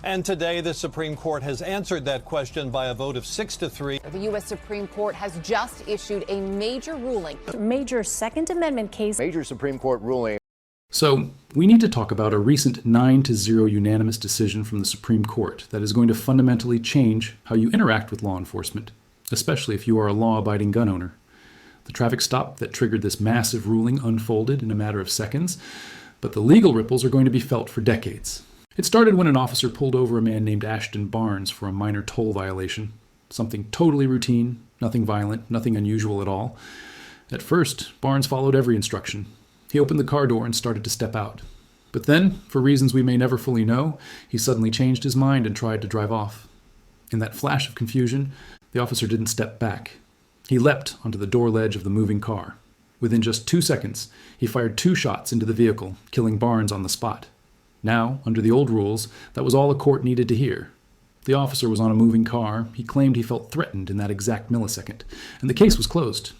And today, the Supreme Court has answered that question by a vote of 6-3. The U.S. Supreme Court has just issued a major ruling. Major Second Amendment case. Major Supreme Court ruling. So, we need to talk about a recent 9-0 unanimous decision from the Supreme Court that is going to fundamentally change how you interact with law enforcement, especially if you are a law-abiding gun owner. The traffic stop that triggered this massive ruling unfolded in a matter of seconds, but the legal ripples are going to be felt for decades. It started when an officer pulled over a man named Ashton Barnes for a minor toll violation. Something totally routine, nothing violent, nothing unusual at all. At first, Barnes followed every instruction. He opened the car door and started to step out. But then, for reasons we may never fully know, he suddenly changed his mind and tried to drive off. In that flash of confusion, the officer didn't step back. He leapt onto the door ledge of the moving car. Within just 2 seconds, he fired 2 shots into the vehicle, killing Barnes on the spot. Now, under the old rules, that was all a court needed to hear. The officer was on a moving car. He claimed he felt threatened in that exact millisecond, and the case was closed.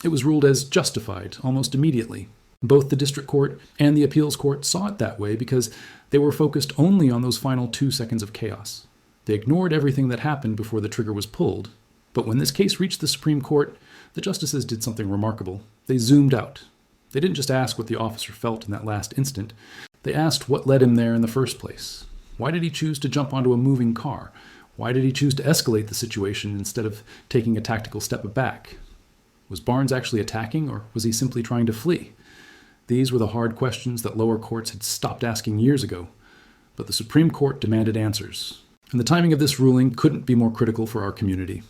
It was ruled as justified almost immediately. Both the district court and the appeals court saw it that way because they were focused only on those final 2 seconds of chaos. They ignored everything that happened before the trigger was pulled. But when this case reached the Supreme Court, the justices did something remarkable. They zoomed out. They didn't just ask what the officer felt in that last instant. They asked what led him there in the first place. Why did he choose to jump onto a moving car? Why did he choose to escalate the situation instead of taking a tactical step back? Was Barnes actually attacking, or was he simply trying to flee? These were the hard questions that lower courts had stopped asking years ago. But the Supreme Court demanded answers. And the timing of this ruling couldn't be more critical for our community.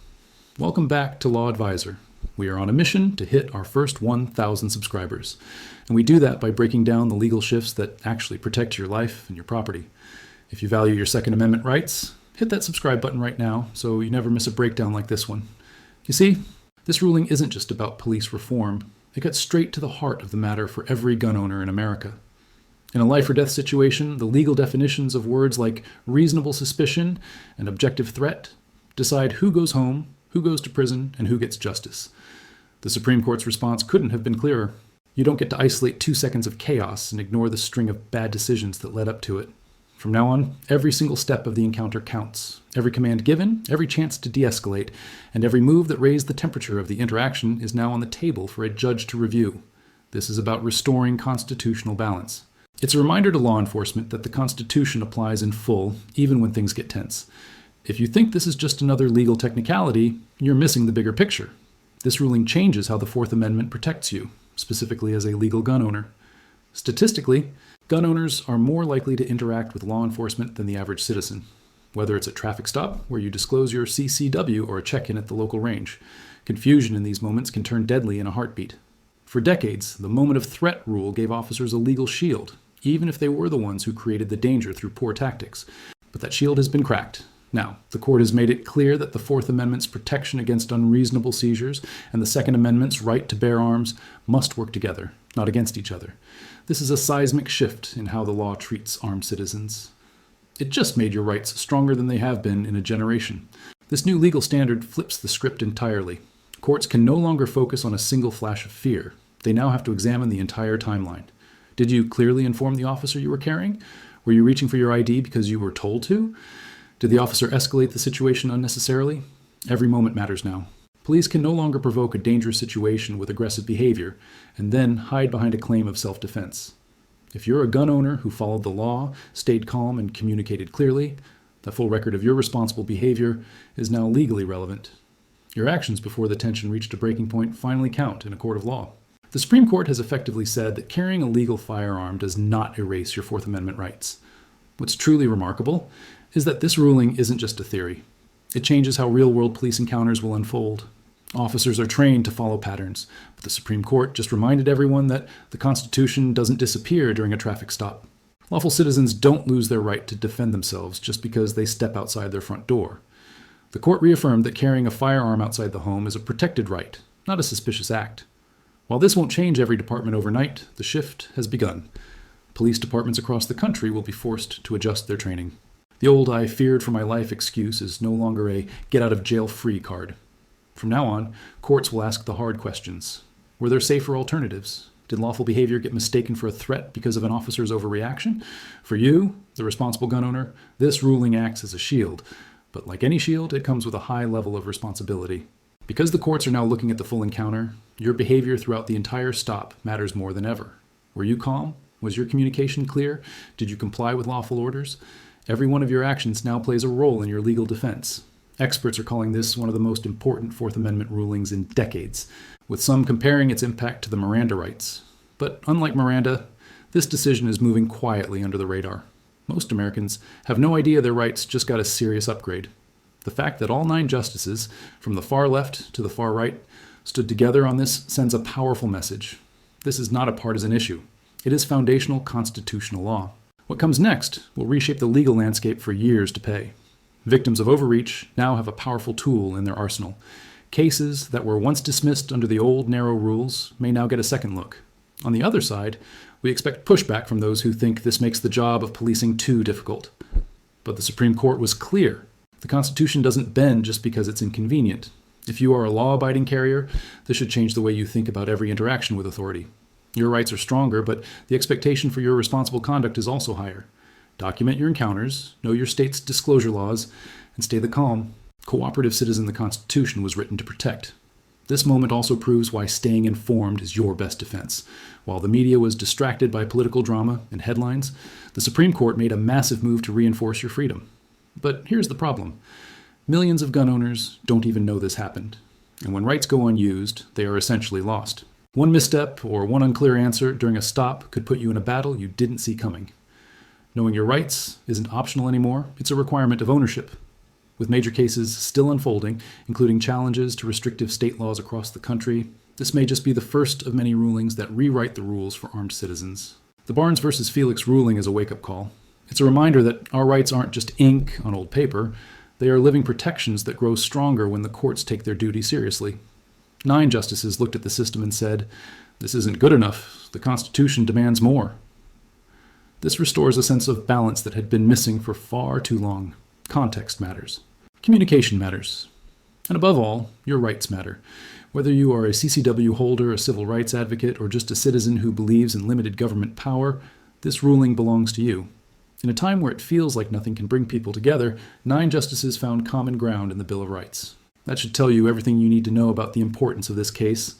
Welcome back to Law Advisor. We are on a mission to hit our first 1,000 subscribers. And we do that by breaking down the legal shifts that actually protect your life and your property. If you value your Second Amendment rights, hit that subscribe button right now so you never miss a breakdown like this one. You see, this ruling isn't just about police reform. It gets straight to the heart of the matter for every gun owner in America. In a life or death situation, the legal definitions of words like reasonable suspicion and objective threat decide who goes home, who goes to prison, and who gets justice. The Supreme Court's response couldn't have been clearer. You don't get to isolate 2 seconds of chaos and ignore the string of bad decisions that led up to it. From now on, every single step of the encounter counts. Every command given, every chance to de-escalate, and every move that raised the temperature of the interaction is now on the table for a judge to review. This is about restoring constitutional balance. It's a reminder to law enforcement that the Constitution applies in full, even when things get tense. If you think this is just another legal technicality, you're missing the bigger picture. This ruling changes how the Fourth Amendment protects you, specifically as a legal gun owner. Statistically, gun owners are more likely to interact with law enforcement than the average citizen. Whether it's a traffic stop, where you disclose your CCW, or a check-in at the local range, confusion in these moments can turn deadly in a heartbeat. For decades, the moment of threat rule gave officers a legal shield, even if they were the ones who created the danger through poor tactics. But that shield has been cracked. Now, the court has made it clear that the Fourth Amendment's protection against unreasonable seizures and the Second Amendment's right to bear arms must work together, not against each other. This is a seismic shift in how the law treats armed citizens. It just made your rights stronger than they have been in a generation. This new legal standard flips the script entirely. Courts can no longer focus on a single flash of fear. They now have to examine the entire timeline. Did you clearly inform the officer you were carrying? Were you reaching for your ID because you were told to? Did the officer escalate the situation unnecessarily? Every moment matters now. Police can no longer provoke a dangerous situation with aggressive behavior and then hide behind a claim of self-defense. If you're a gun owner who followed the law, stayed calm, and communicated clearly, the full record of your responsible behavior is now legally relevant. Your actions before the tension reached a breaking point finally count in a court of law. The Supreme Court has effectively said that carrying a legal firearm does not erase your Fourth Amendment rights. What's truly remarkable is that this ruling isn't just a theory. It changes how real-world police encounters will unfold. Officers are trained to follow patterns, but the Supreme Court just reminded everyone that the Constitution doesn't disappear during a traffic stop. Lawful citizens don't lose their right to defend themselves just because they step outside their front door. The court reaffirmed that carrying a firearm outside the home is a protected right, not a suspicious act. While this won't change every department overnight, the shift has begun. Police departments across the country will be forced to adjust their training. The old "I feared for my life" excuse is no longer a get-out-of-jail-free card. From now on, courts will ask the hard questions. Were there safer alternatives? Did lawful behavior get mistaken for a threat because of an officer's overreaction? For you, the responsible gun owner, this ruling acts as a shield. But like any shield, it comes with a high level of responsibility. Because the courts are now looking at the full encounter, your behavior throughout the entire stop matters more than ever. Were you calm? Was your communication clear? Did you comply with lawful orders? Every one of your actions now plays a role in your legal defense. Experts are calling this one of the most important Fourth Amendment rulings in decades, with some comparing its impact to the Miranda rights. But unlike Miranda, this decision is moving quietly under the radar. Most Americans have no idea their rights just got a serious upgrade. The fact that all 9 justices, from the far left to the far right, stood together on this sends a powerful message. This is not a partisan issue. It is foundational constitutional law. What comes next will reshape the legal landscape for years to pay. Victims of overreach now have a powerful tool in their arsenal. Cases that were once dismissed under the old narrow rules may now get a second look. On the other side, we expect pushback from those who think this makes the job of policing too difficult. But the Supreme Court was clear. The Constitution doesn't bend just because it's inconvenient. If you are a law-abiding carrier, this should change the way you think about every interaction with authority. Your rights are stronger, but the expectation for your responsible conduct is also higher. Document your encounters, know your state's disclosure laws, and stay the calm. Cooperative citizen the Constitution was written to protect. This moment also proves why staying informed is your best defense. While the media was distracted by political drama and headlines, the Supreme Court made a massive move to reinforce your freedom. But here's the problem. Millions of gun owners don't even know this happened. And when rights go unused, they are essentially lost. One misstep or one unclear answer during a stop could put you in a battle you didn't see coming. Knowing your rights isn't optional anymore, it's a requirement of ownership. With major cases still unfolding, including challenges to restrictive state laws across the country, this may just be the first of many rulings that rewrite the rules for armed citizens. The Barnes versus Felix ruling is a wake-up call. It's a reminder that our rights aren't just ink on old paper, they are living protections that grow stronger when the courts take their duty seriously. 9 justices looked at the system and said, "This isn't good enough. The Constitution demands more." This restores a sense of balance that had been missing for far too long. Context matters. Communication matters. And above all, your rights matter. Whether you are a CCW holder, a civil rights advocate, or just a citizen who believes in limited government power, this ruling belongs to you. In a time where it feels like nothing can bring people together, 9 justices found common ground in the Bill of Rights. That should tell you everything you need to know about the importance of this case.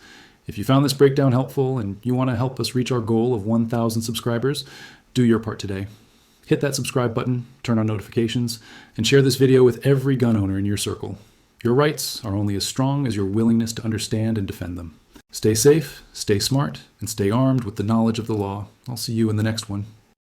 If you found this breakdown helpful and you want to help us reach our goal of 1,000 subscribers, do your part today. Hit that subscribe button, turn on notifications, and share this video with every gun owner in your circle. Your rights are only as strong as your willingness to understand and defend them. Stay safe, stay smart, and stay armed with the knowledge of the law. I'll see you in the next one.